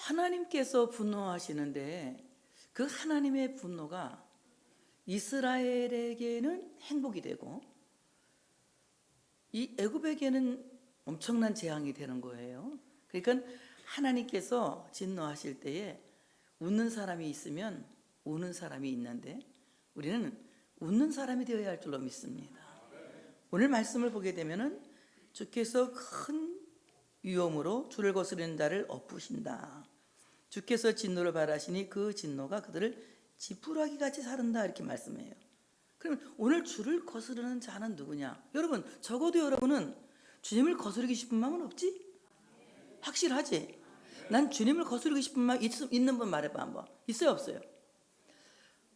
하나님께서 분노하시는데 그 하나님의 분노가 이스라엘에게는 행복이 되고 이 애굽에게는 엄청난 재앙이 되는 거예요. 그러니까 하나님께서 진노하실 때에 웃는 사람이 있으면 우는 사람이 있는데 우리는 웃는 사람이 되어야 할 줄로 믿습니다. 오늘 말씀을 보게 되면은 주께서 큰 위험으로 주를 거스르는 자를 엎으신다. 주께서 진노를 바라시니 그 진노가 그들을 지푸라기 같이 사른다, 이렇게 말씀해요. 그러면 오늘 주를 거스르는 자는 누구냐? 여러분, 적어도 여러분은 주님을 거스르기 싶은 마음은 없지? 확실하지? 난 주님을 거스르기 싶은 마음 있는 분 말해봐 한번. 있어요, 없어요?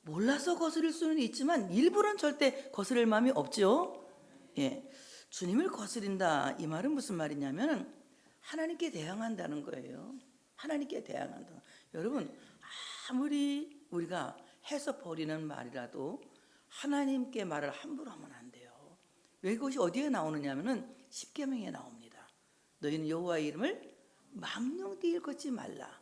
몰라서 거스릴 수는 있지만 일부러는 절대 거스릴 마음이 없죠. 예, 주님을 거스린다, 이 말은 무슨 말이냐면 하나님께 대항한다는 거예요. 하나님께 대항한다. 여러분, 아무리 우리가 해서 버리는 말이라도 하나님께 말을 함부로 하면 안 돼요. 왜 이것이 어디에 나오느냐면은 십계명에 나옵니다. 너희는 여호와의 이름을 망령되이 일컫지 말라.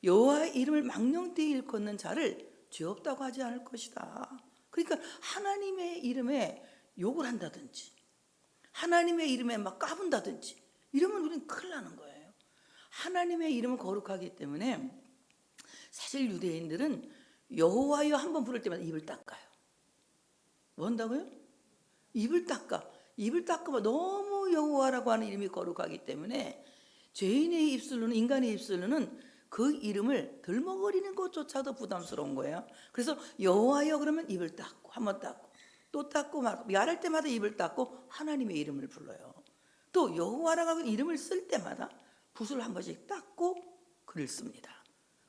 여호와의 이름을 망령되이 일컫는 자를 죄 없다고 하지 않을 것이다. 그러니까 하나님의 이름에 욕을 한다든지 하나님의 이름에 막 까분다든지 이러면 우리는 큰일 나는 거예요. 하나님의 이름은 거룩하기 때문에 사실 유대인들은 여호와여 한번 부를 때마다 입을 닦아요. 뭐 한다고요? 입을 닦아. 입을 닦으면 너무 여호와라고 하는 이름이 거룩하기 때문에 죄인의 입술로는, 인간의 입술로는 그 이름을 들먹거리는 것조차도 부담스러운 거예요. 그래서 여호와여 그러면 입을 닦고 한번 닦고 또 닦고 말할 때마다 입을 닦고 하나님의 이름을 불러요. 또 여호와라고 하는 이름을 쓸 때마다 붓을 한 번씩 닦고 글을 씁니다.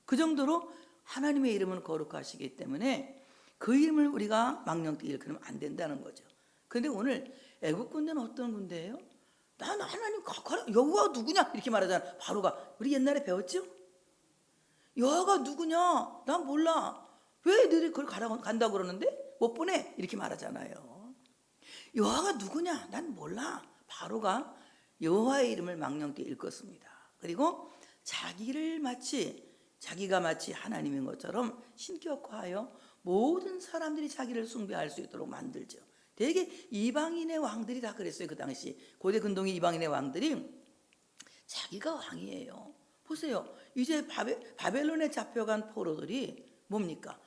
그 정도로 하나님의 이름은 거룩하시기 때문에 그 이름을 우리가 망령되이 일컬으면 안 된다는 거죠. 그런데 오늘 애국 군대는 어떤 군대예요? 난 하나님 여호와가 누구냐 이렇게 말하잖아. 바로가 우리 옛날에 배웠죠? 여호와가 누구냐? 난 몰라. 왜 너희들이 그걸 간다고 그러는데 못 보내? 이렇게 말하잖아요. 여호와가 누구냐? 난 몰라. 바로가 여호와의 이름을 망령되이 일컫습니다. 그리고 자기가 마치 하나님인 것처럼 신격화하여 모든 사람들이 자기를 숭배할 수 있도록 만들죠. 되게 이방인의 왕들이 다 그랬어요. 그 당시 고대 근동의 이방인의 왕들이 자기가 왕이에요. 보세요. 이제 바벨론에 잡혀간 포로들이 뭡니까?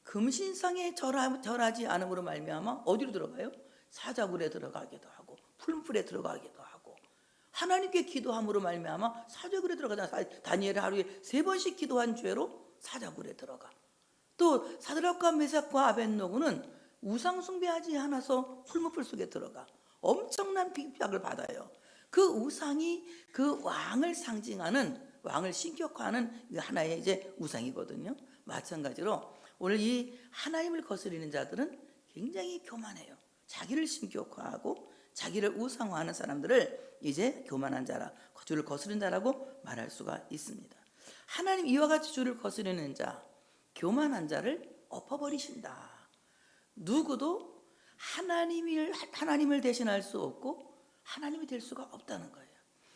금신상에 절하지 않음으로 말미암아 어디로 들어가요? 사자굴에 들어가기도 하고 풀무불에 들어가기도 하고 하나님께 기도함으로 말미암아 사자굴에 들어가잖아. 다니엘이 하루에 3번씩 기도한 죄로 사자굴에 들어가. 또 사드락과 메삭과 아벳노고는 우상 숭배하지 않아서 풀무불 속에 들어가. 엄청난 핍박을 받아요. 그 우상이 그 왕을 상징하는, 왕을 신격화하는 하나의 이제 우상이거든요. 마찬가지로 오늘 이 하나님을 거스리는 자들은 굉장히 교만해요. 자기를 신격화하고 자기를 우상화하는 사람들을 이제 교만한 자라, 주를 거스르는 자라고 말할 수가 있습니다. 하나님 이와 같이 주를 거스르는 자, 교만한 자를 엎어버리신다. 누구도 하나님을 대신할 수 없고 하나님이 될 수가 없다는 거예요.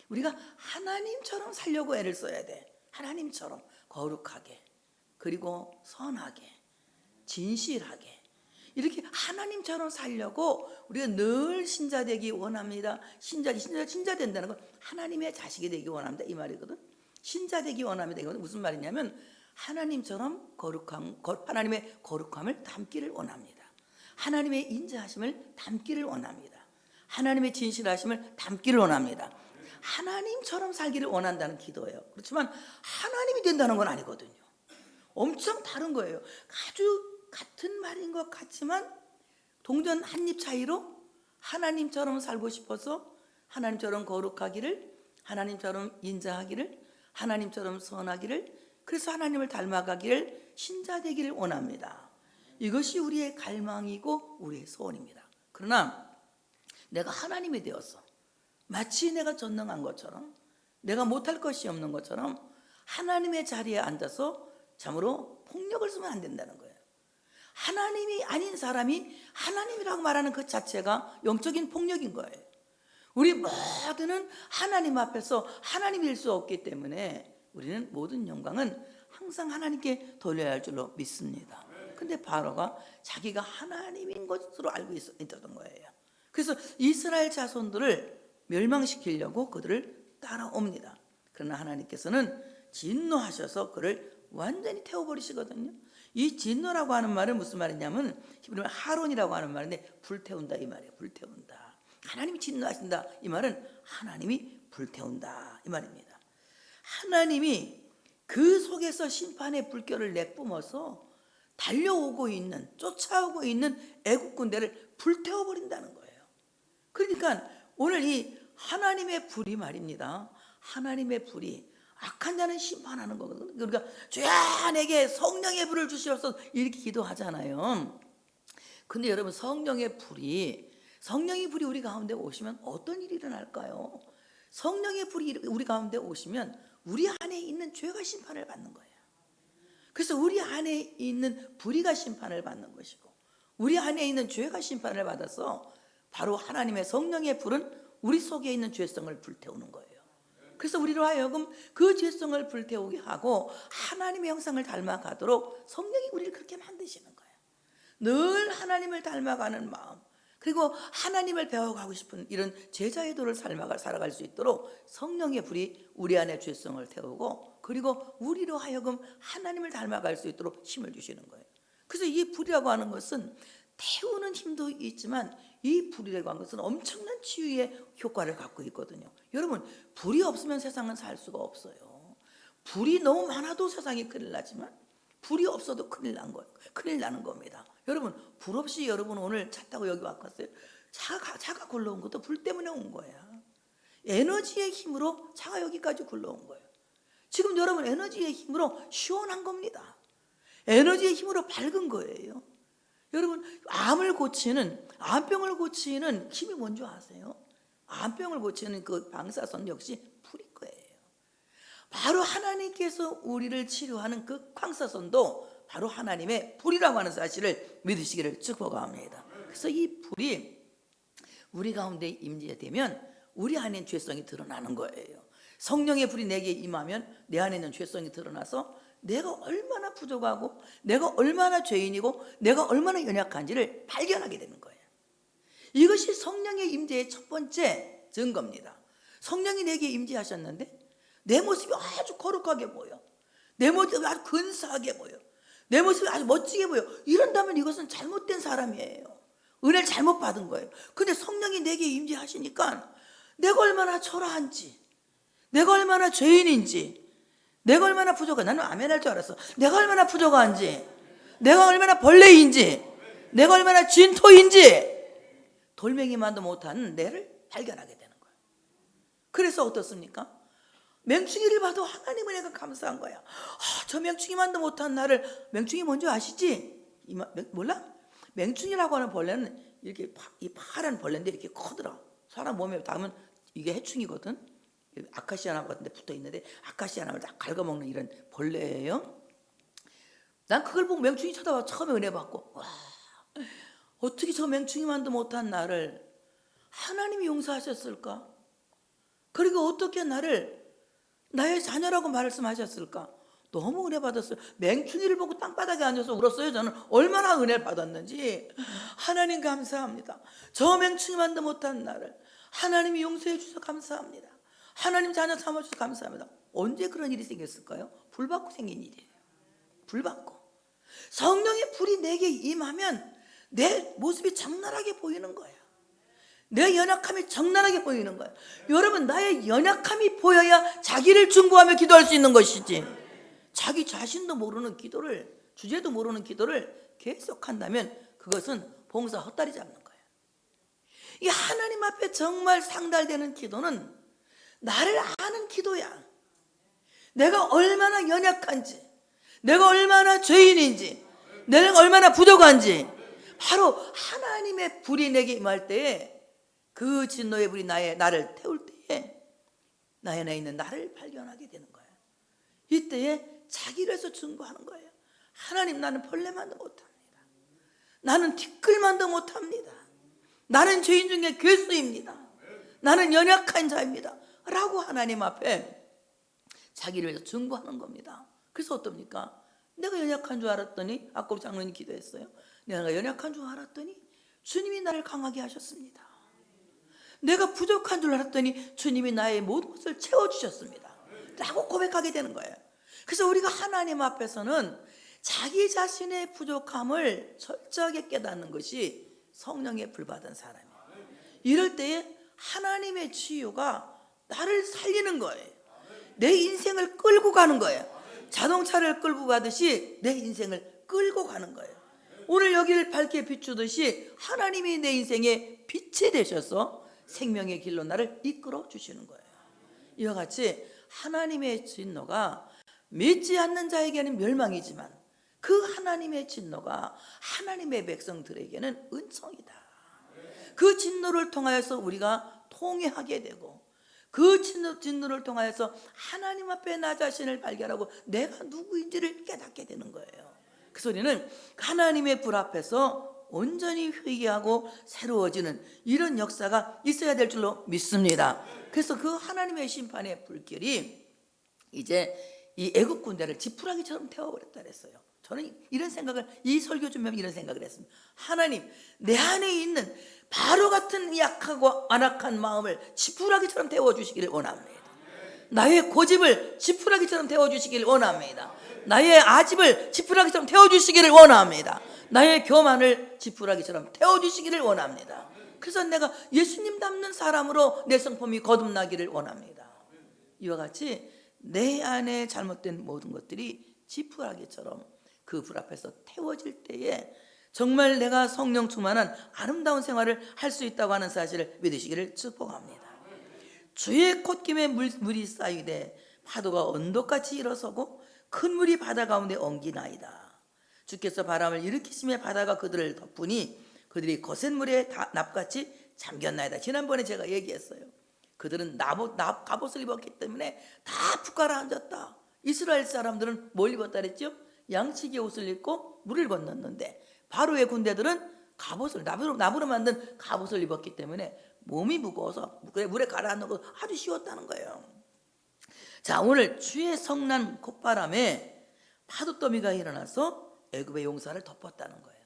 우리가 하나님처럼 살려고 애를 써야 돼. 하나님처럼 거룩하게, 그리고 선하게, 진실하게 이렇게 하나님처럼 살려고 우리가 늘 신자 되기 원합니다. 신자 된다는 건 하나님의 자식이 되기 원합니다, 이 말이거든. 신자 되기 원합니다. 이건 무슨 말이냐면 하나님처럼 하나님의 거룩함을 담기를 원합니다. 하나님의 인자하심을 담기를 원합니다. 하나님의 진실하심을 담기를 원합니다. 하나님처럼 살기를 원한다는 기도예요. 그렇지만 하나님이 된다는 건 아니거든요. 엄청 다른 거예요. 아주 같은 말인 것 같지만 동전 한 입 차이로 하나님처럼 살고 싶어서 하나님처럼 거룩하기를, 하나님처럼 인자하기를, 하나님처럼 선하기를, 그래서 하나님을 닮아가기를, 신자 되기를 원합니다. 이것이 우리의 갈망이고 우리의 소원입니다. 그러나 내가 하나님이 되었어. 마치 내가 전능한 것처럼, 내가 못할 것이 없는 것처럼 하나님의 자리에 앉아서 참으로 폭력을 쓰면 안 된다는 거예요. 하나님이 아닌 사람이 하나님이라고 말하는 그 자체가 영적인 폭력인 거예요. 우리 모두는 하나님 앞에서 하나님일 수 없기 때문에 우리는 모든 영광은 항상 하나님께 돌려야 할 줄로 믿습니다. 근데 바로가 자기가 하나님인 것으로 알고 있었던 거예요. 그래서 이스라엘 자손들을 멸망시키려고 그들을 따라옵니다. 그러나 하나님께서는 진노하셔서 그를 완전히 태워버리시거든요. 이 진노라고 하는 말은 무슨 말이냐면 히브리말 하론이라고 하는 말인데 불태운다 이 말이에요. 불태운다. 하나님이 진노하신다 이 말은 하나님이 불태운다 이 말입니다. 하나님이 그 속에서 심판의 불결을 내뿜어서 달려오고 있는, 쫓아오고 있는 애국 군대를 불태워버린다는 거예요. 그러니까 오늘 이 하나님의 불이 말입니다. 하나님의 불이 악한 자는 심판하는 거거든요. 그러니까 주야 내게 성령의 불을 주시옵소서 이렇게 기도하잖아요. 근데 여러분 성령의 불이 우리 가운데 오시면 어떤 일이 일어날까요? 성령의 불이 우리 가운데 오시면 우리 안에 있는 죄가 심판을 받는 거예요. 그래서 우리 안에 있는 불의가 심판을 받는 것이고 우리 안에 있는 죄가 심판을 받아서 바로 하나님의 성령의 불은 우리 속에 있는 죄성을 불태우는 거예요. 그래서 우리로 하여금 그 죄성을 불태우게 하고 하나님의 형상을 닮아가도록 성령이 우리를 그렇게 만드시는 거예요. 늘 하나님을 닮아가는 마음, 그리고 하나님을 배워가고 싶은 이런 제자의 도를 살아갈 수 있도록 성령의 불이 우리 안에 죄성을 태우고 그리고 우리로 하여금 하나님을 닮아갈 수 있도록 힘을 주시는 거예요. 그래서 이 불이라고 하는 것은 태우는 힘도 있지만 이 불이라고 하는 것은 엄청난 치유의 효과를 갖고 있거든요. 여러분 불이 없으면 세상은 살 수가 없어요. 불이 너무 많아도 세상이 큰일 나지만 불이 없어도 큰일 나는 겁니다. 여러분 불 없이 여러분 오늘 차 타고 여기 왔어요. 차가 굴러온 것도 불 때문에 온 거야. 에너지의 힘으로 차가 여기까지 굴러온 거예요. 지금 여러분 에너지의 힘으로 시원한 겁니다. 에너지의 힘으로 밝은 거예요. 여러분 암병을 고치는 힘이 뭔지 아세요? 암병을 고치는 그 방사선 역시 불일 거예요. 바로 하나님께서 우리를 치료하는 그 방사선도 바로 하나님의 불이라고 하는 사실을 믿으시기를 축복합니다. 그래서 이 불이 우리 가운데 임재되면 우리 안에 죄성이 드러나는 거예요. 성령의 불이 내게 임하면 내 안에 있는 죄성이 드러나서 내가 얼마나 부족하고 내가 얼마나 죄인이고 내가 얼마나 연약한지를 발견하게 되는 거예요. 이것이 성령의 임재의 첫 번째 증거입니다. 성령이 내게 임재하셨는데 내 모습이 아주 거룩하게 보여. 내 모습이 아주 근사하게 보여. 내 모습이 아주 멋지게 보여. 이런다면 이것은 잘못된 사람이에요. 은혜를 잘못 받은 거예요. 근데 성령이 내게 임재하시니까 내가 얼마나 초라한지, 내가 얼마나 죄인인지, 내가 얼마나 부족한, 나는 아멘 할 줄 알았어. 내가 얼마나 부족한지, 내가 얼마나 벌레인지, 내가 얼마나 진토인지 돌멩이만도 못한 내를 발견하게 되는 거예요. 그래서 어떻습니까? 맹충이를 봐도 하나님 은혜가 감사한 거야. 저 맹충이만도 못한 나를, 맹충이 뭔지 아시지? 몰라? 맹충이라고 하는 벌레는 이렇게 이 파란 벌레인데 이렇게 커더라. 사람 몸에 닿으면 이게 해충이거든. 아카시아 나무 같은 데 붙어 있는데 아카시아 나무를 다 갉아먹는 이런 벌레예요. 난 그걸 보고 맹충이 쳐다봐 처음에 은혜 받고, 와, 어떻게 저 맹충이만도 못한 나를 하나님이 용서하셨을까? 그리고 어떻게 나를 나의 자녀라고 말씀하셨을까? 너무 은혜 받았어요. 맹충이를 보고 땅바닥에 앉아서 울었어요. 저는 얼마나 은혜를 받았는지. 하나님 감사합니다. 저 맹충이만도 못한 나를 하나님이 용서해 주셔서 감사합니다. 하나님 자녀 삼아주셔서 감사합니다. 언제 그런 일이 생겼을까요? 불 받고 생긴 일이에요. 불 받고. 성령의 불이 내게 임하면 내 모습이 적나라하게 보이는 거예요. 내 연약함이 적나라하게 보이는 거예요. 여러분 나의 연약함이 보여야 자기를 중보하며 기도할 수 있는 것이지, 자기 자신도 모르는 기도를, 주제도 모르는 기도를 계속한다면 그것은 봉사 헛다리 잡는 거예요. 이 하나님 앞에 정말 상달되는 기도는 나를 아는 기도야. 내가 얼마나 연약한지, 내가 얼마나 죄인인지, 내가 얼마나 부족한지, 바로 하나님의 불이 내게 임할 때에 그 진노의 불이 나를 태울 때에 나의 안에 있는 나를 발견하게 되는 거예요. 이때에 자기를 해서 증거하는 거예요. 하나님, 나는 벌레만도 못합니다. 나는 티끌만도 못합니다. 나는 죄인 중에 괴수입니다. 나는 연약한 자입니다. 라고 하나님 앞에 자기를 위해서 증거하는 겁니다. 그래서 어떻습니까? 내가 연약한 줄 알았더니, 아까 장로님이 기도했어요. 내가 연약한 줄 알았더니 주님이 나를 강하게 하셨습니다. 내가 부족한 줄 알았더니 주님이 나의 모든 것을 채워주셨습니다 라고 고백하게 되는 거예요. 그래서 우리가 하나님 앞에서는 자기 자신의 부족함을 철저하게 깨닫는 것이 성령의 불받은 사람이에요. 이럴 때에 하나님의 치유가 나를 살리는 거예요. 내 인생을 끌고 가는 거예요. 자동차를 끌고 가듯이 내 인생을 끌고 가는 거예요. 오늘 여기를 밝게 비추듯이 하나님이 내 인생의 빛이 되셔서 생명의 길로 나를 이끌어 주시는 거예요. 이와 같이 하나님의 진노가 믿지 않는 자에게는 멸망이지만 그 하나님의 진노가 하나님의 백성들에게는 은총이다. 그 진노를 통하여서 우리가 통회하게 되고 그 진노를 통하여서 하나님 앞에 나 자신을 발견하고 내가 누구인지를 깨닫게 되는 거예요. 그 소리는 하나님의 불 앞에서 온전히 회개하고 새로워지는 이런 역사가 있어야 될 줄로 믿습니다. 그래서 그 하나님의 심판의 불길이 이제 이 애국 군대를 지푸라기처럼 태워버렸다 그랬어요. 저는 이런 생각을, 이 설교 준비하면 이런 생각을 했습니다. 하나님, 내 안에 있는 바로 같은 약하고 안악한 마음을 지푸라기처럼 태워주시기를 원합니다. 나의 고집을 지푸라기처럼 태워주시기를 원합니다. 나의 아집을 지푸라기처럼 태워주시기를 원합니다. 나의 교만을 지푸라기처럼 태워주시기를 원합니다. 그래서 내가 예수님 닮는 사람으로 내 성품이 거듭나기를 원합니다. 이와 같이 내 안에 잘못된 모든 것들이 지푸라기처럼 그 불 앞에서 태워질 때에 정말 내가 성령 충만한 아름다운 생활을 할 수 있다고 하는 사실을 믿으시기를 축복합니다. 주의 콧김에 물이 쌓이되 파도가 언덕같이 일어서고 큰 물이 바다 가운데 엉기나이다. 주께서 바람을 일으키시며 바다가 그들을 덮으니 그들이 거센 물에 납같이 잠겼나이다. 지난번에 제가 얘기했어요. 그들은 갑옷을 입었기 때문에 다 푹 가라앉았다. 이스라엘 사람들은 뭘 입었다 그랬죠? 양치기 옷을 입고 물을 건넜는데 바로의 군대들은 갑옷을 나무로 만든 갑옷을 입었기 때문에 몸이 무거워서 물에 가라앉는 거 아주 쉬웠다는 거예요. 자, 오늘 주의 성난 콧바람에 파도더미가 일어나서 애굽의 용사를 덮었다는 거예요.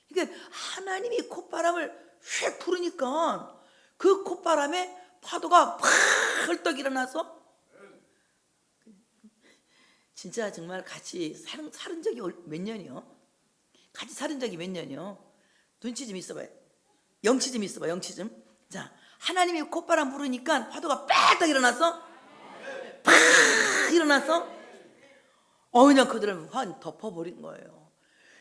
그러니까 하나님이 콧바람을 휙 부르니까 그 콧바람에 파도가 팍 헐떡 일어나서 진짜 정말 같이 살은 적이 몇 년이요? 같이 살은 적이 몇 년이요? 눈치 좀 있어봐요. 영치 좀 있어봐요. 영치 좀. 자, 하나님이 콧바람 부르니까 파도가 빽딱 일어나서 팍 일어나서 그냥 그들을 확 덮어버린 거예요.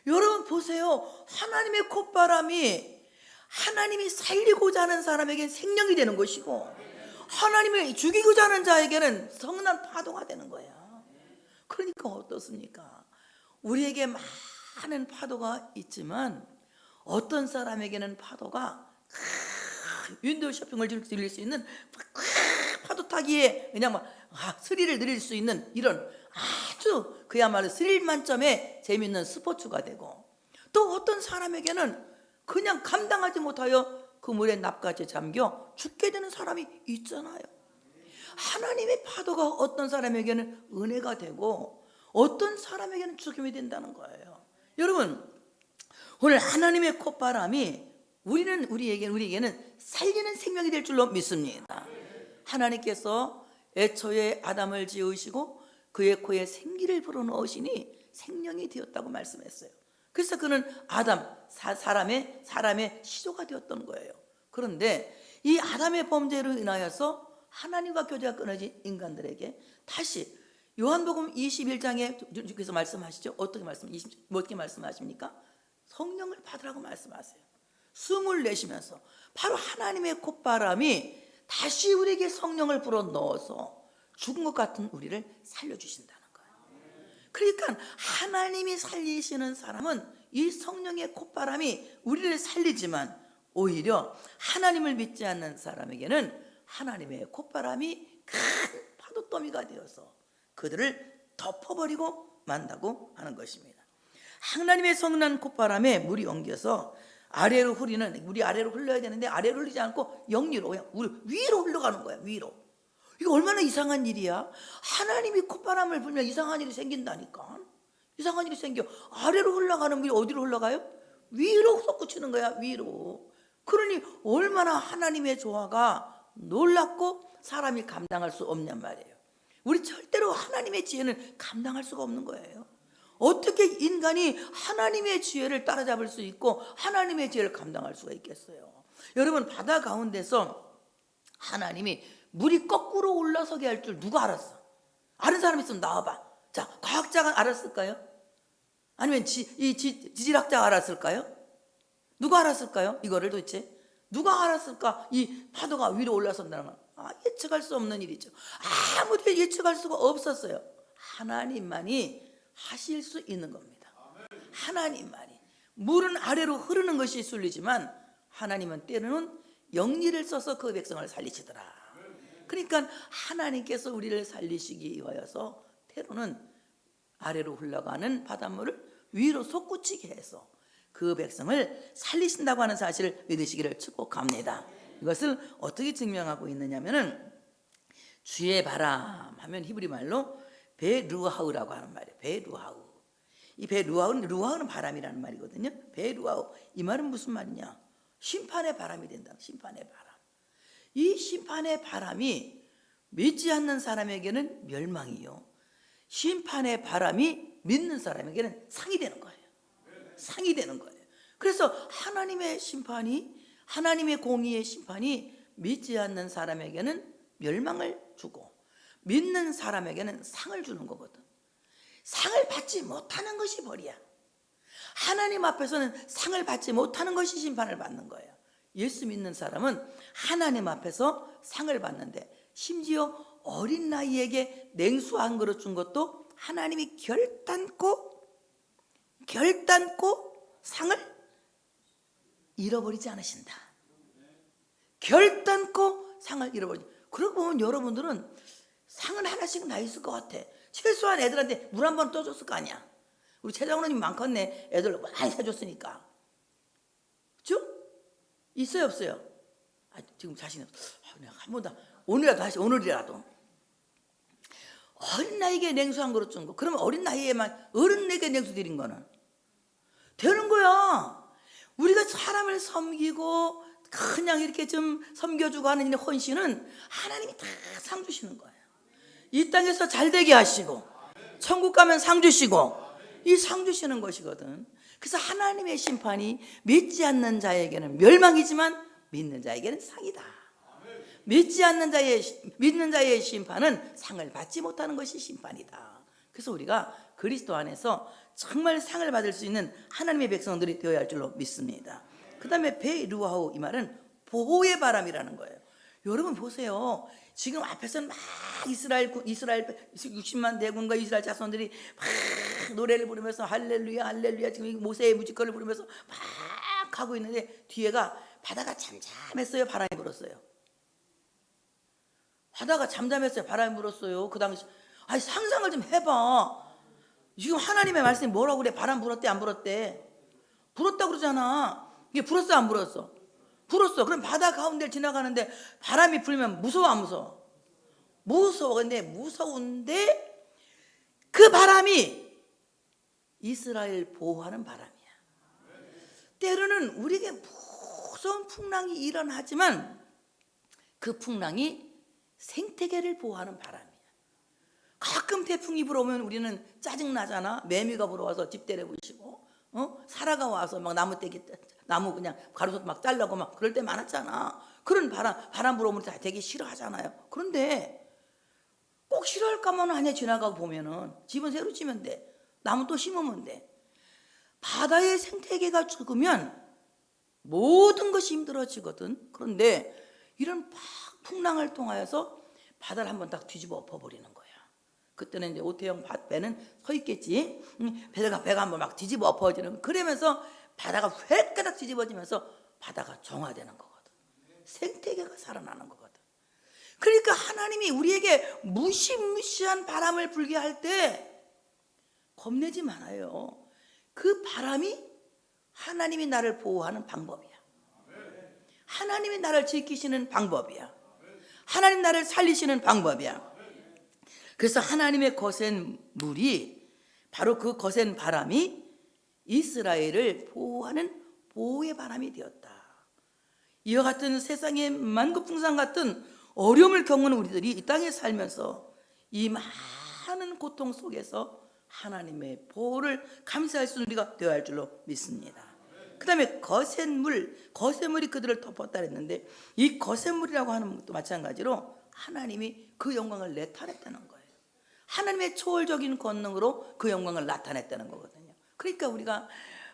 여러분 보세요. 하나님의 콧바람이 하나님이 살리고자 하는 사람에게는 생명이 되는 것이고 하나님이 죽이고자 하는 자에게는 성난 파도가 되는 거예요. 그러니까 어떻습니까? 우리에게 많은 파도가 있지만 어떤 사람에게는 파도가 윈도우 쇼핑을 즐길 수 있는 파도 타기에 그냥 스릴을 누릴 수 있는 이런 아주 그야말로 스릴 만점의 재미있는 스포츠가 되고 또 어떤 사람에게는 그냥 감당하지 못하여 그 물에 납같이 잠겨 죽게 되는 사람이 있잖아요. 하나님의 파도가 어떤 사람에게는 은혜가 되고 어떤 사람에게는 죽음이 된다는 거예요. 여러분, 오늘 하나님의 콧바람이 우리에게는 살리는 생명이 될 줄로 믿습니다. 하나님께서 애초에 아담을 지으시고 그의 코에 생기를 불어넣으시니 생명이 되었다고 말씀했어요. 그래서 그는 사람의 시조가 되었던 거예요. 그런데 이 아담의 범죄로 인하여서 하나님과 교제가 끊어진 인간들에게 다시 요한복음 21장에 주께서 말씀하시죠. 어떻게 말씀하십니까? 성령을 받으라고 말씀하세요. 숨을 내쉬면서 바로 하나님의 콧바람이 다시 우리에게 성령을 불어넣어서 죽은 것 같은 우리를 살려주신다는 거예요. 그러니까 하나님이 살리시는 사람은 이 성령의 콧바람이 우리를 살리지만 오히려 하나님을 믿지 않는 사람에게는 하나님의 콧바람이 큰 파도더미가 되어서 그들을 덮어버리고 만다고 하는 것입니다. 하나님의 성난 콧바람에 물이 엉겨서 아래로 흐르는, 물이 아래로 흘러야 되는데 아래로 흐르지 않고 영리로 그냥 위로 흘러가는 거야. 위로. 이거 얼마나 이상한 일이야. 하나님이 콧바람을 불면 이상한 일이 생긴다니까. 이상한 일이 생겨. 아래로 흘러가는 물이 어디로 흘러가요? 위로 솟구치는 거야. 위로. 그러니 얼마나 하나님의 조화가 놀랍고 사람이 감당할 수 없냔 말이에요. 우리 절대로 하나님의 지혜는 감당할 수가 없는 거예요. 어떻게 인간이 하나님의 지혜를 따라잡을 수 있고 하나님의 지혜를 감당할 수가 있겠어요? 여러분, 바다 가운데서 하나님이 물이 거꾸로 올라서게 할 줄 누가 알았어? 아는 사람 있으면 나와봐. 자, 과학자가 알았을까요? 아니면 지질학자가 알았을까요? 누가 알았을까요? 이거를 도대체 누가 알았을까? 이 파도가 위로 올라선다는 건 예측할 수 없는 일이죠. 아무도 예측할 수가 없었어요. 하나님만이 하실 수 있는 겁니다. 하나님만이. 물은 아래로 흐르는 것이 순리지만 하나님은 때로는 영리를 써서 그 백성을 살리시더라. 그러니까 하나님께서 우리를 살리시기 위하여서 때로는 아래로 흘러가는 바닷물을 위로 솟구치게 해서 그 백성을 살리신다고 하는 사실을 믿으시기를 축복합니다. 이것을 어떻게 증명하고 있느냐면은 주의 바람 하면 히브리 말로 베루하우라고 하는 말이에요. 베루하우. 이 루하우는 바람이라는 말이거든요. 베루하우. 이 말은 무슨 말이냐? 심판의 바람이 된다. 심판의 바람. 이 심판의 바람이 믿지 않는 사람에게는 멸망이요, 심판의 바람이 믿는 사람에게는 상이 되는 거예요. 상이 되는 거예요. 그래서 하나님의 심판이, 하나님의 공의의 심판이 믿지 않는 사람에게는 멸망을 주고 믿는 사람에게는 상을 주는 거거든. 상을 받지 못하는 것이 벌이야. 하나님 앞에서는 상을 받지 못하는 것이 심판을 받는 거예요. 예수 믿는 사람은 하나님 앞에서 상을 받는데, 심지어 어린 나이에게 냉수 한 그릇 준 것도 하나님이 결단코 상을 잃어버리지 않으신다. 결단코 상을 잃어버리지. 그러고 보면 여러분들은 상은 하나씩 나 있을 것 같아. 최소한 애들한테 물 한 번 떠줬을 거 아니야. 우리 최장로님 많겠네. 애들 많이 사줬으니까. 그렇죠? 있어요, 없어요? 지금 자신 없어. 내가 한 번도, 오늘이라도 어린 나이에 냉수 한 그릇 준 거. 그러면 어린 나이에만 어른에게 냉수 드린 거는 되는 거야. 우리가 사람을 섬기고 그냥 이렇게 좀 섬겨주고 하는 이 헌신은 하나님이 다 상 주시는 거예요. 이 땅에서 잘 되게 하시고 천국 가면 상 주시고, 이 상 주시는 것이거든. 그래서 하나님의 심판이 믿지 않는 자에게는 멸망이지만 믿는 자에게는 상이다. 믿는 자의 심판은 상을 받지 못하는 것이 심판이다. 그래서 우리가 그리스도 안에서 정말 상을 받을 수 있는 하나님의 백성들이 되어야 할 줄로 믿습니다. 그 다음에 베루하우, 이 말은 보호의 바람이라는 거예요. 여러분 보세요. 지금 앞에서는 막 이스라엘 60만 대군과 이스라엘 자손들이 막 노래를 부르면서 할렐루야 할렐루야, 지금 모세의 뮤지컬을 부르면서 막 가고 있는데 뒤에가 바다가 잠잠했어요. 바람이 불었어요. 바다가 잠잠했어요. 바람이 불었어요. 그 당시 상상을 좀 해봐. 지금 하나님의 말씀이 뭐라고 그래? 바람 불었대 안 불었대? 불었다 그러잖아. 이게 불었어 안 불었어? 불었어. 그럼 바다 가운데를 지나가는데 바람이 불면 무서워 안 무서워? 무서워. 근데 무서운데 그 바람이 이스라엘 보호하는 바람이야. 때로는 우리에게 무서운 풍랑이 일어나지만 그 풍랑이 생태계를 보호하는 바람이야. 가끔 태풍이 불어오면 우리는 짜증나잖아. 매미가 불어와서 집 때려부시고, 사라가 와서 막 나무 그냥 가로수 막 잘라고 막 그럴 때 많았잖아. 그런 바람 불어오면 다 되게 싫어하잖아요. 그런데 꼭 싫어할까만 아니야. 지나가고 보면은 집은 새로 지면 돼. 나무 또 심으면 돼. 바다의 생태계가 죽으면 모든 것이 힘들어지거든. 그런데 이런 풍랑을 통하여서 바다를 한번 딱 뒤집어 엎어버리는 거야. 그때는 이제 오태영 배는 서 있겠지. 배가 한번 막 뒤집어 엎어지는. 그러면서 바다가 획가닥 뒤집어지면서 바다가 정화되는 거거든. 생태계가 살아나는 거거든. 그러니까 하나님이 우리에게 무시무시한 바람을 불게 할 때 겁내지 말아요. 그 바람이 하나님이 나를 보호하는 방법이야. 하나님이 나를 지키시는 방법이야. 하나님 나를 살리시는 방법이야. 그래서 하나님의 거센 물이, 바로 그 거센 바람이 이스라엘을 보호하는 보호의 바람이 되었다. 이와 같은 세상의 만급풍상 같은 어려움을 겪는 우리들이 이 땅에 살면서 이 많은 고통 속에서 하나님의 보호를 감사할 수 있는 우리가 되어야 할 줄로 믿습니다. 그 다음에 거센 물이 그들을 덮었다 했는데, 이 거센 물이라고 하는 것도 마찬가지로 하나님이 그 영광을 나타냈다는 거예요. 하나님의 초월적인 권능으로 그 영광을 나타냈다는 거거든요. 그러니까 우리가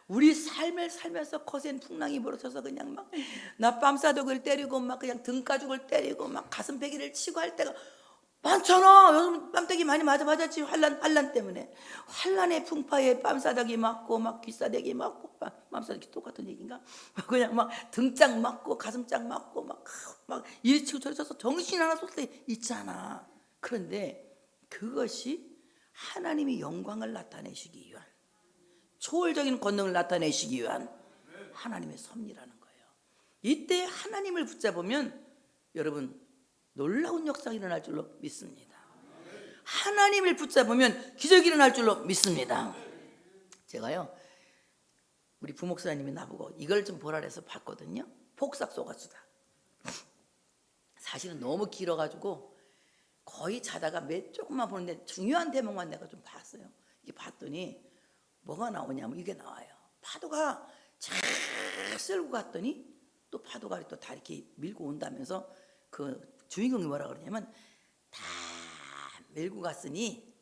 우리 삶을 살면서 거센 풍랑이 벌어져서 그냥 막 낮밤사독을 때리고 막 그냥 등가죽을 때리고 막 가슴배기를 치고 할 때가 많잖아. 요즘 뺨때기 많이 맞았지. 환란 때문에. 환란의 풍파에 뺨사닥이 맞고 막 귀사대기 맞고, 뺨사닥이 똑같은 얘기인가? 그냥 막 등짝 맞고 가슴짝 맞고 막 이리 치고 저리 쳐서 정신 하나 쏠 때 있잖아. 그런데 그것이 하나님이 영광을 나타내시기 위한, 초월적인 권능을 나타내시기 위한 하나님의 섭리라는 거예요. 이때 하나님을 붙잡으면 여러분 놀라운 역사가 일어날 줄로 믿습니다. 하나님을 붙잡으면 기적이 일어날 줄로 믿습니다. 제가요, 우리 부목사님이 나보고 이걸 좀 보라 해서 봤거든요. 폭삭 속았수다. 사실은 너무 길어가지고 거의 자다가 몇 조금만 보는데 중요한 대목만 내가 좀 봤어요. 이게 봤더니 뭐가 나오냐면 이게 나와요. 파도가 쫙 쓸고 갔더니 또 파도가 또 다 이렇게 밀고 온다면서 그 주인공이 뭐라 그러냐면, 다 밀고 갔으니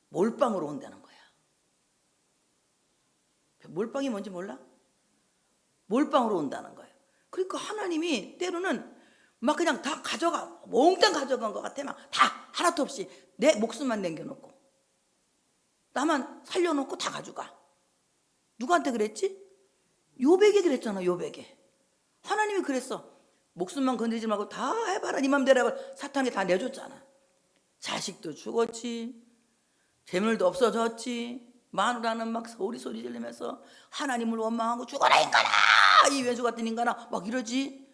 몰빵으로 온다는 거야. 몰빵이 뭔지 몰라? 몰빵으로 온다는 거예요. 그러니까 하나님이 때로는 막 그냥 다 가져가, 몽땅 가져간 것 같아. 막 다 하나도 없이 내 목숨만 남겨놓고 나만 살려놓고 다 가져가. 누구한테 그랬지? 요백에 그랬잖아. 요백에 하나님이 그랬어. 목숨만 건드리지 말고 다 해봐라, 네 맘대로 해봐. 사탄이 다 내줬잖아. 자식도 죽었지, 재물도 없어졌지, 마누라는 막 소리 지르면서 하나님을 원망하고 죽어라 인간아, 이 왼수 같은 인간아 막 이러지.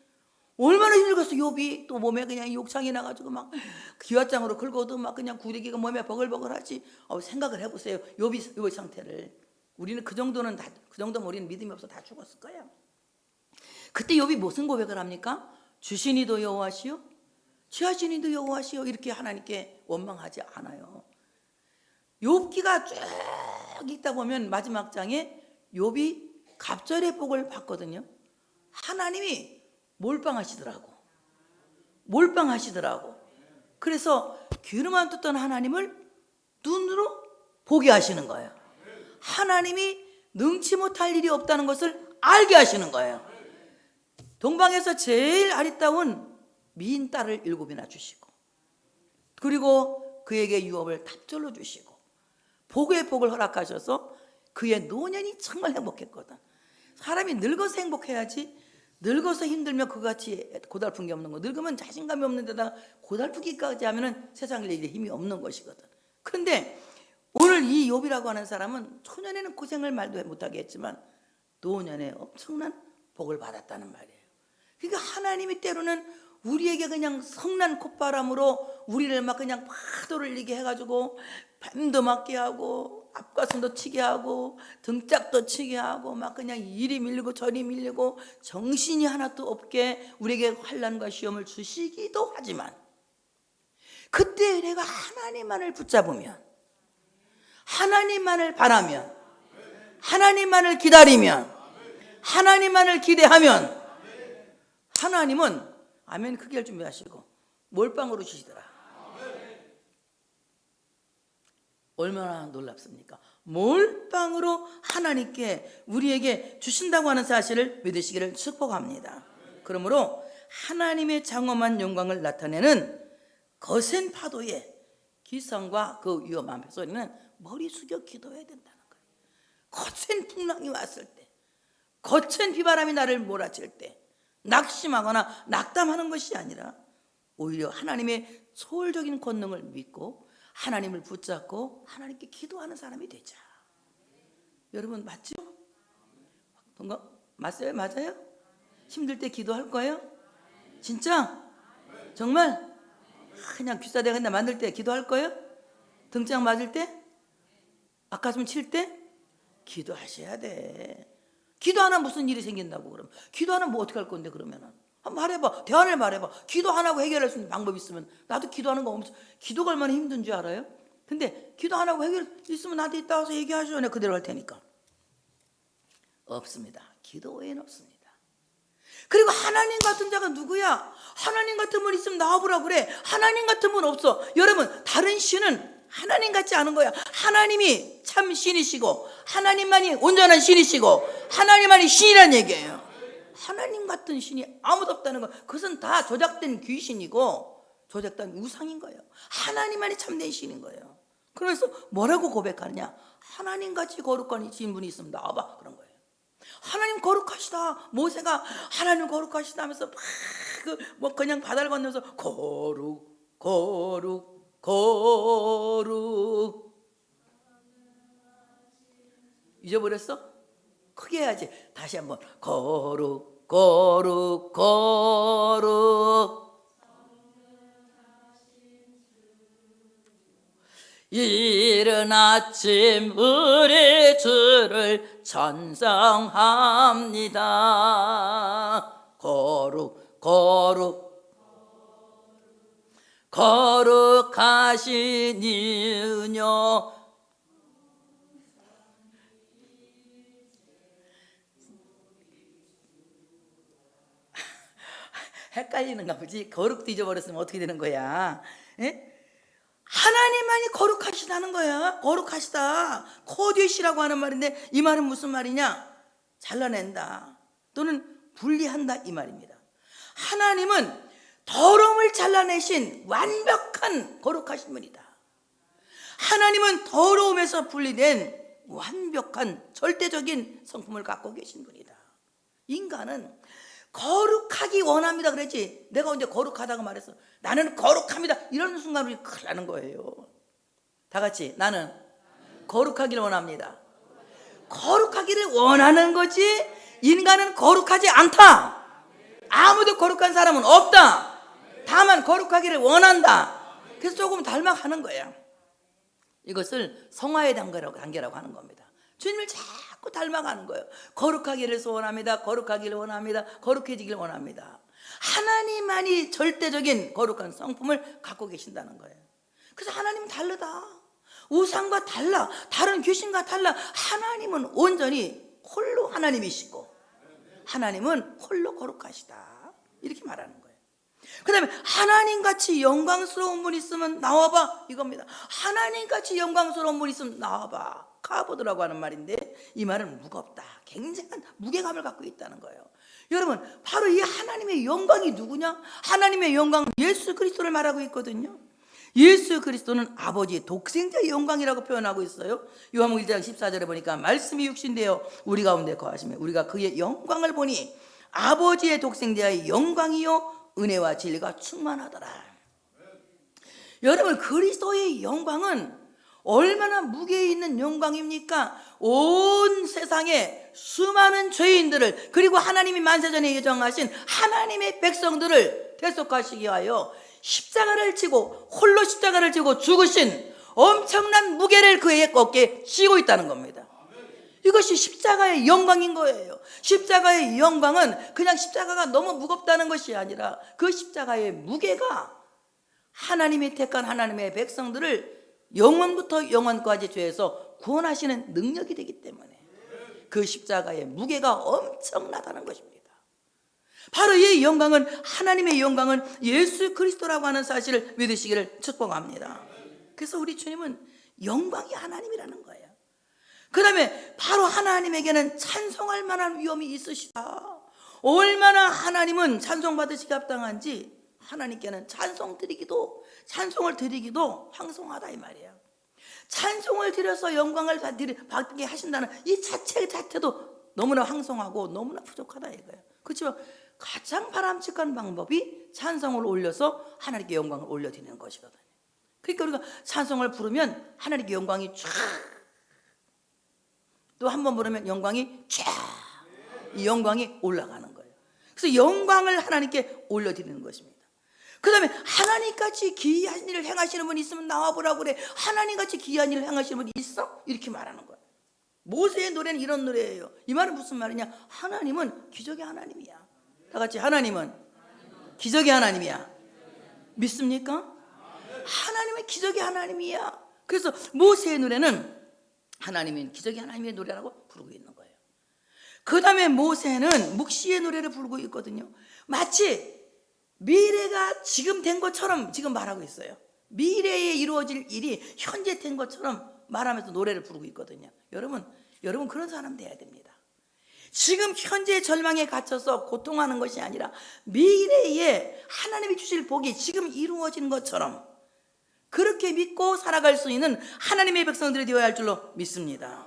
얼마나 힘들겠어. 욥이 또 몸에 그냥 욕창이 나가지고 막 기왓장으로 긁어도 막 그냥 구리기가 몸에 버글버글하지. 생각을 해보세요. 욥의 상태를. 우리는 그 정도는 그 정도면 우리는 믿음이 없어 다 죽었을 거예요. 그때 욥이 무슨 고백을 합니까? 주신이도 여호와시요, 취하신이도 여호와시요. 이렇게 하나님께 원망하지 않아요. 욥기가 쭉 읽다 보면 마지막 장에 욥이 갑절의 복을 받거든요. 하나님이 몰빵하시더라고. 그래서 귀로만 듣던 하나님을 눈으로 보게 하시는 거예요. 하나님이 능치 못할 일이 없다는 것을 알게 하시는 거예요. 동방에서 제일 아리따운 미인 딸을 7이나 주시고, 그리고 그에게 유업을 답절로 주시고, 복의 복을 허락하셔서 그의 노년이 정말 행복했거든. 사람이 늙어서 행복해야지, 늙어서 힘들면 그같이 고달픈 게 없는 거. 늙으면 자신감이 없는 데다 고달프기까지 하면은 세상을 이길 힘이 없는 것이거든. 그런데 오늘 이 욥이라고 하는 사람은 초년에는 고생을 말도 못하게 했지만 노년에 엄청난 복을 받았다는 말이에요. 그러니까 하나님이 때로는 우리에게 그냥 성난 콧바람으로 우리를 막 그냥 파도를 이게 해가지고 뱀도 맞게 하고 앞가슴도 치게 하고 등짝도 치게 하고 막 그냥 이리 밀리고 저리 밀리고 정신이 하나도 없게 우리에게 환난과 시험을 주시기도 하지만, 그때 내가 하나님만을 붙잡으면, 하나님만을 바라면, 하나님만을 기다리면, 하나님만을 기대하면 하나님은 아멘 크게 할 준비하시고 몰빵으로 주시더라. 얼마나 놀랍습니까? 몰빵으로 하나님께 우리에게 주신다고 하는 사실을 믿으시기를 축복합니다. 그러므로 하나님의 장엄한 영광을 나타내는 거센 파도의 기성과 그 위험한 소리는 머리 숙여 기도해야 된다는 거예요. 거센 풍랑이 왔을 때, 거센 비바람이 나를 몰아칠 때 낙심하거나 낙담하는 것이 아니라 오히려 하나님의 초월적인 권능을 믿고 하나님을 붙잡고 하나님께 기도하는 사람이 되자. 여러분 맞죠? 맞아요? 힘들 때 기도할 거예요? 진짜? 정말? 그냥 귀싸대 그냥 만들 때 기도할 거예요? 등짝 맞을 때? 아까슴 칠 때? 기도하셔야 돼. 기도 안 하면 무슨 일이 생긴다고 그러면. 기도 안 하면 뭐 어떻게 할 건데 그러면은. 한번 말해봐. 대안을 말해봐. 기도 안 하고 해결할 수 있는 방법이 있으면. 나도 기도하는 거 엄청, 기도가 얼마나 힘든 줄 알아요? 근데 기도 안 하고 해결 있으면 나한테 이따 와서 얘기하죠. 내가 그대로 할 테니까. 없습니다. 기도 외에는 없습니다. 그리고 하나님 같은 자가 누구야? 하나님 같은 분 있으면 나와보라 그래. 하나님 같은 분 없어. 여러분, 다른 신은 하나님 같지 않은 거야. 하나님이 참 신이시고 하나님만이 온전한 신이시고 하나님만이 신이란 얘기예요. 하나님 같은 신이 아무도 없다는 거, 그것은 다 조작된 귀신이고 조작된 우상인 거예요. 하나님만이 참된 신인 거예요. 그래서 뭐라고 고백하느냐? 하나님같이 거룩한 신분이 있으면 나와봐, 그런 거예요. 하나님 거룩하시다. 모세가 하나님 거룩하시다 하면서 막 그냥 바다를 건너면서 거룩 거룩 거룩. 잊어버렸어? 크게 해야지. 다시 한번 거룩 거룩 거룩. 이른 아침 우리 주를 찬송합니다. 거룩 거룩 거룩하신 이은여. 헷갈리는가 보지. 거룩도 잊어버렸으면 어떻게 되는 거야? 에? 하나님만이 거룩하시다는 거야. 거룩하시다. 코디시라고 하는 말인데 이 말은 무슨 말이냐? 잘라낸다 또는 분리한다 이 말입니다. 하나님은 더러움을 잘라내신 완벽한 거룩하신 분이다. 하나님은 더러움에서 분리된 완벽한 절대적인 성품을 갖고 계신 분이다. 인간은 거룩하기 원합니다 그랬지. 내가 언제 거룩하다고 말했어? 나는 거룩합니다 이런 순간 우리 큰일 나는 거예요. 다 같이 나는 거룩하기를 원합니다. 거룩하기를 원하는 거지 인간은 거룩하지 않다. 아무도 거룩한 사람은 없다. 다만 거룩하기를 원한다. 그래서 조금 닮아가는 거예요. 이것을 성화의 단계라고 하는 겁니다. 주님을 자꾸 닮아가는 거예요. 거룩하기를 소원합니다. 거룩하기를 원합니다. 거룩해지기를 원합니다. 하나님만이 절대적인 거룩한 성품을 갖고 계신다는 거예요. 그래서 하나님은 다르다. 우상과 달라. 다른 귀신과 달라. 하나님은 온전히 홀로 하나님이시고 하나님은 홀로 거룩하시다. 이렇게 말하는 거예요. 그 다음에 하나님같이 영광스러운 분 있으면 나와봐 이겁니다. 하나님같이 영광스러운 분 있으면 나와봐. 카보드라고 하는 말인데 이 말은 무겁다. 굉장한 무게감을 갖고 있다는 거예요. 여러분, 바로 이 하나님의 영광이 누구냐? 하나님의 영광은 예수 그리스도를 말하고 있거든요. 예수 그리스도는 아버지의 독생자의 영광이라고 표현하고 있어요. 요한복음 1장 14절에 보니까 말씀이 육신되어 우리 가운데 거하시며 우리가 그의 영광을 보니 아버지의 독생자의 영광이요 은혜와 진리가 충만하더라. 여러분, 그리스도의 영광은 얼마나 무게 있는 영광입니까? 온 세상에 수많은 죄인들을 그리고 하나님이 만세전에 예정하신 하나님의 백성들을 대속하시기 위하여 십자가를 지고 홀로 십자가를 지고 죽으신 엄청난 무게를 그의 어깨에 씌고 있다는 겁니다. 이것이 십자가의 영광인 거예요. 십자가의 영광은 그냥 십자가가 너무 무겁다는 것이 아니라 그 십자가의 무게가 하나님이 택한 하나님의 백성들을 영원부터 영원까지 죄에서 구원하시는 능력이 되기 때문에 그 십자가의 무게가 엄청나다는 것입니다. 바로 이 영광은 하나님의 영광은 예수 그리스도라고 하는 사실을 믿으시기를 축복합니다. 그래서 우리 주님은 영광이 하나님이라는 거예요. 그 다음에 바로 하나님에게는 찬송할 만한 위엄이 있으시다. 얼마나 하나님은 찬송받으시기 합당한지 하나님께는 찬송을 드리기도 황송하다 이 말이에요. 찬송을 드려서 영광을 받게 하신다는 이 자체도 너무나 황송하고 너무나 부족하다 이거예요. 그렇지만 가장 바람직한 방법이 찬송을 올려서 하나님께 영광을 올려드리는 것이거든요. 그러니까 우리가 찬송을 부르면 하나님께 영광이 쫙, 또 한 번 부르면 영광이 쫙, 이 영광이 올라가는 거예요. 그래서 영광을 하나님께 올려드리는 것입니다. 그 다음에 하나님같이 기이한 일을 행하시는 분이 있으면 나와보라고 그래. 하나님같이 기이한 일을 행하시는 분이 있어? 이렇게 말하는 거야. 모세의 노래는 이런 노래예요. 이 말은 무슨 말이냐? 하나님은 기적의 하나님이야. 다 같이 하나님은 기적의 하나님이야. 믿습니까? 하나님은 기적의 하나님이야. 그래서 모세의 노래는 하나님은 기적의 하나님의 노래라고 부르고 있는 거예요. 그 다음에 모세는 묵시의 노래를 부르고 있거든요. 마치 미래가 지금 된 것처럼 지금 말하고 있어요. 미래에 이루어질 일이 현재 된 것처럼 말하면서 노래를 부르고 있거든요. 여러분 그런 사람 돼야 됩니다. 지금 현재의 절망에 갇혀서 고통하는 것이 아니라 미래에 하나님이 주실 복이 지금 이루어진 것처럼 그렇게 믿고 살아갈 수 있는 하나님의 백성들이 되어야 할 줄로 믿습니다.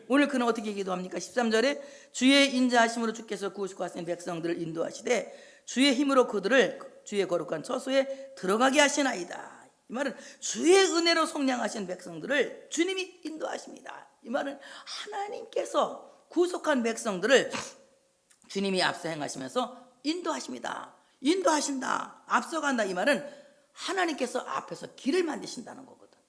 오늘 그는 어떻게 기도합니까? 13절에 주의 인자하심으로 주께서 구하시고 하신 백성들을 인도하시되 주의 힘으로 그들을 주의 거룩한 처소에 들어가게 하시나이다. 이 말은 주의 은혜로 속량하신 백성들을 주님이 인도하십니다. 이 말은 하나님께서 구속한 백성들을 주님이 앞서 행하시면서 인도하십니다. 인도하신다, 앞서간다. 이 말은 하나님께서 앞에서 길을 만드신다는 거거든.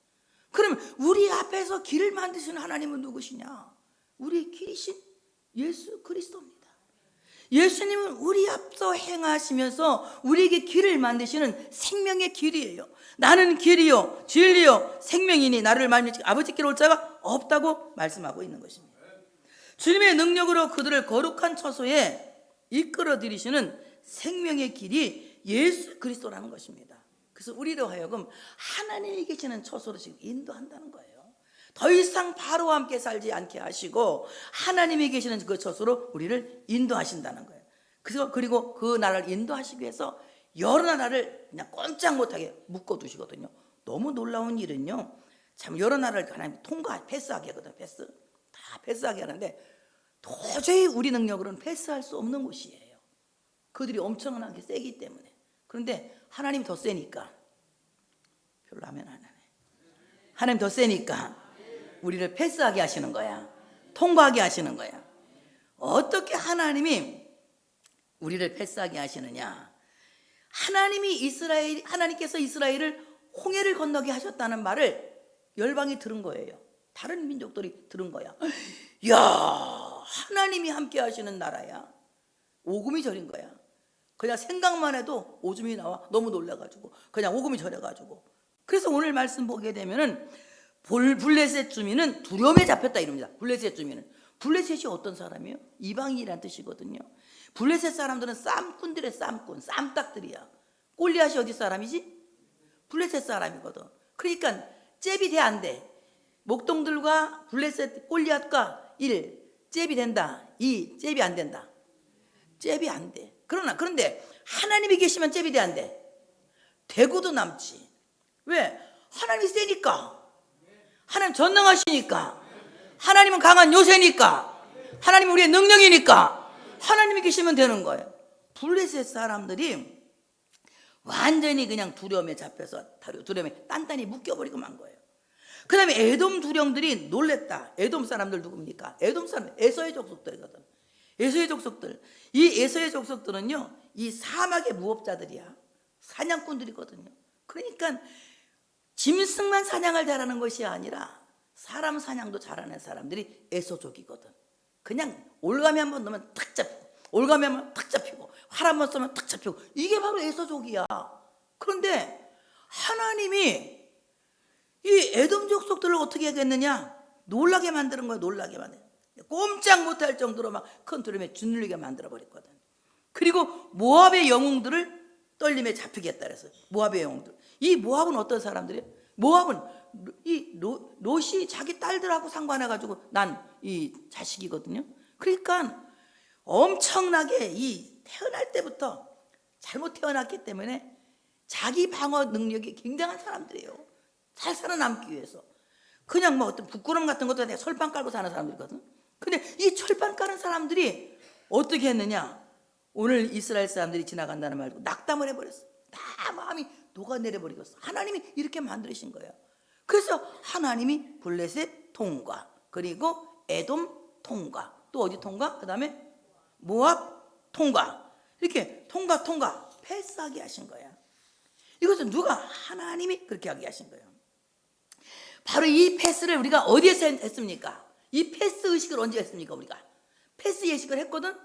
그럼 우리 앞에서 길을 만드시는 하나님은 누구시냐? 우리의 길이신 예수 그리스도입니다. 예수님은 우리 앞서 행하시면서 우리에게 길을 만드시는 생명의 길이에요. 나는 길이요 진리요 생명이니 나를 말미암아 아버지께로 올 자가 없다고 말씀하고 있는 것입니다. 주님의 능력으로 그들을 거룩한 처소에 이끌어 들이시는 생명의 길이 예수 그리스도라는 것입니다. 그래서 우리로 하여금 하나님이 계시는 처소로 지금 인도한다는 거예요. 더 이상 바로와 함께 살지 않게 하시고 하나님이 계시는 그 처소로 우리를 인도하신다는 거예요. 그리고 그 나라를 인도하시기 위해서 여러 나라를 그냥 꼼짝 못하게 묶어두시거든요. 너무 놀라운 일은요, 참 여러 나라를 하나님 패스하게 하거든요. 다 패스하게 하는데 도저히 우리 능력으로는 패스할 수 없는 곳이에요. 그들이 엄청나게 세기 때문에. 그런데 하나님이 더 세니까 별로 하면 안 하네. 하나님 더 세니까 우리를 패스하게 하시는 거야. 통과하게 하시는 거야. 어떻게 하나님이 우리를 패스하게 하시느냐? 하나님께서 이스라엘을 홍해를 건너게 하셨다는 말을 열방이 들은 거예요. 다른 민족들이 들은 거야. 야, 하나님이 함께 하시는 나라야. 오금이 저린 거야. 그냥 생각만 해도 오줌이 나와. 너무 놀라가지고 그냥 오금이 저려가지고. 그래서 오늘 말씀 보게 되면은 블레셋 주민은 두려움에 잡혔다 이럽니다. 블레셋 주민은. 블레셋이 어떤 사람이에요? 이방인이라는 뜻이거든요. 블레셋 사람들은 쌈꾼들의 쌈꾼, 쌈딱들이야. 골리앗이 어디 사람이지? 블레셋 사람이거든. 그러니까 잽이 돼 안 돼? 목동들과 블레셋 골리앗과 1 잽이 된다, 2 잽이 안 된다. 잽이 안 돼. 그런데 하나님이 계시면 잽이 돼 안 돼? 되고도 남지. 왜? 하나님이 세니까. 하나님 전능하시니까. 하나님은 강한 요새니까. 하나님은 우리의 능력이니까. 하나님이 계시면 되는 거예요. 블레셋 사람들이 완전히 그냥 두려움에 잡혀서 두려움에 단단히 묶여버리고 만 거예요. 그 다음에 에돔 두령들이 놀랬다. 에돔 사람들 누굽니까? 에돔 사람 에서의 족속들이거든. 에서의 족속들. 이 에서의 족속들은요, 이 사막의 무업자들이야. 사냥꾼들이거든요. 그러니까 짐승만 사냥을 잘하는 것이 아니라 사람 사냥도 잘하는 사람들이 에서족이거든. 그냥 올가미 한번 넣으면 탁 잡히고, 올가미 한번 탁 잡히고, 활 한번 쏘면 탁 잡히고, 이게 바로 에서족이야. 그런데 하나님이 이 에돔 족속들을 어떻게 하겠느냐? 놀라게 만드는 거야. 놀라게 만드는 거야. 꼼짝 못할 정도로 막 큰 두려움에 짓눌리게 만들어버렸거든. 그리고 모압의 영웅들을 떨림에 잡히겠다 그래서 모압의 영웅들. 이 모압은 어떤 사람들이에요? 모압은 이 롯이 자기 딸들하고 상관해가지고 난 이 자식이거든요. 그러니까 엄청나게 이 태어날 때부터 잘못 태어났기 때문에 자기 방어 능력이 굉장한 사람들이에요. 잘 살아남기 위해서. 그냥 뭐 어떤 부끄럼 같은 것도 내가 철판 깔고 사는 사람들이거든. 근데 이 철판 깔은 사람들이 어떻게 했느냐? 오늘 이스라엘 사람들이 지나간다는 말도 낙담을 해버렸어. 다 마음이 녹아내려버리겠어. 하나님이 이렇게 만드신 거예요. 그래서 하나님이 블레셋 통과, 그리고 에돔 통과, 또 어디 통과? 그 다음에 모압 통과. 이렇게 통과 패스하게 하신 거야. 이것은 누가? 하나님이 그렇게 하게 하신 거예요. 바로 이 패스를 우리가 어디에서 했습니까? 이 패스 의식을 언제 했습니까? 우리가 패스 예식을 했거든.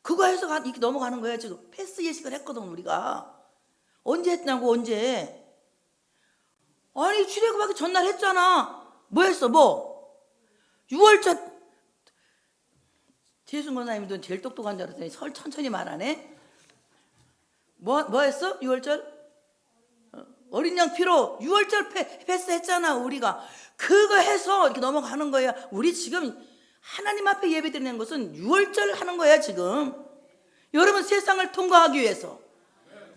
그거 해서 이렇게 넘어가는 거야. 지금 패스 예식을 했거든. 우리가 언제 했냐고. 언제? 아니 출애굽하기 전날 했잖아. 뭐 했어? 뭐 6월절. 재순 권사님도 제일 똑똑한 줄 알았더니 천천히 말하네. 뭐 했어? 6월절? 어린 양 피로 6월절 패스 했잖아. 우리가 그거 해서 이렇게 넘어가는 거야. 우리 지금 하나님 앞에 예배 드리는 것은 6월절 하는 거야. 지금 여러분 세상을 통과하기 위해서,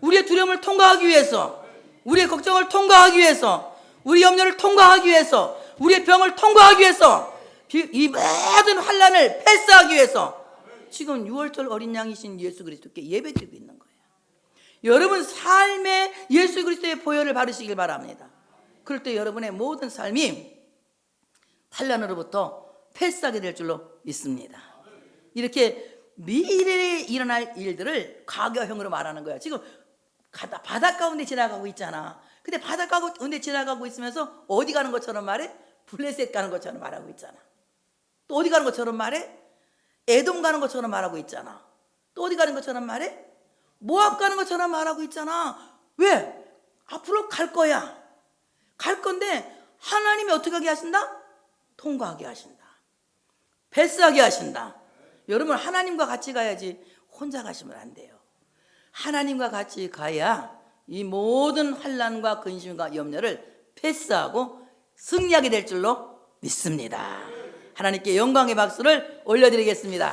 우리의 두려움을 통과하기 위해서, 우리의 걱정을 통과하기 위해서, 우리 염려를 통과하기 위해서, 우리의 병을 통과하기 위해서, 이 모든 환난을 패스하기 위해서 지금 6월절 어린 양이신 예수 그리스도께 예배드리고 있는 거예요. 여러분 삶에 예수 그리스도의 보혈을 바르시길 바랍니다. 그럴 때 여러분의 모든 삶이 환난으로부터 패스하게 될 줄로 믿습니다. 이렇게 미래에 일어날 일들을 과거형으로 말하는 거야. 지금 바닷가 가운데 지나가고 있잖아. 근데 바닷가 가운데 지나가고 있으면서 어디 가는 것처럼 말해? 블레셋 가는 것처럼 말하고 있잖아. 또 어디 가는 것처럼 말해? 에돔 가는 것처럼 말하고 있잖아. 또 어디 가는 것처럼 말해? 모압 가는 것처럼 말하고 있잖아. 왜? 앞으로 갈 거야. 갈 건데 하나님이 어떻게 하게 하신다? 통과하게 하신다. 패스하게 하신다. 여러분 하나님과 같이 가야지 혼자 가시면 안 돼요. 하나님과 같이 가야 이 모든 환난과 근심과 염려를 패스하고 승리하게 될 줄로 믿습니다. 하나님께 영광의 박수를 올려드리겠습니다.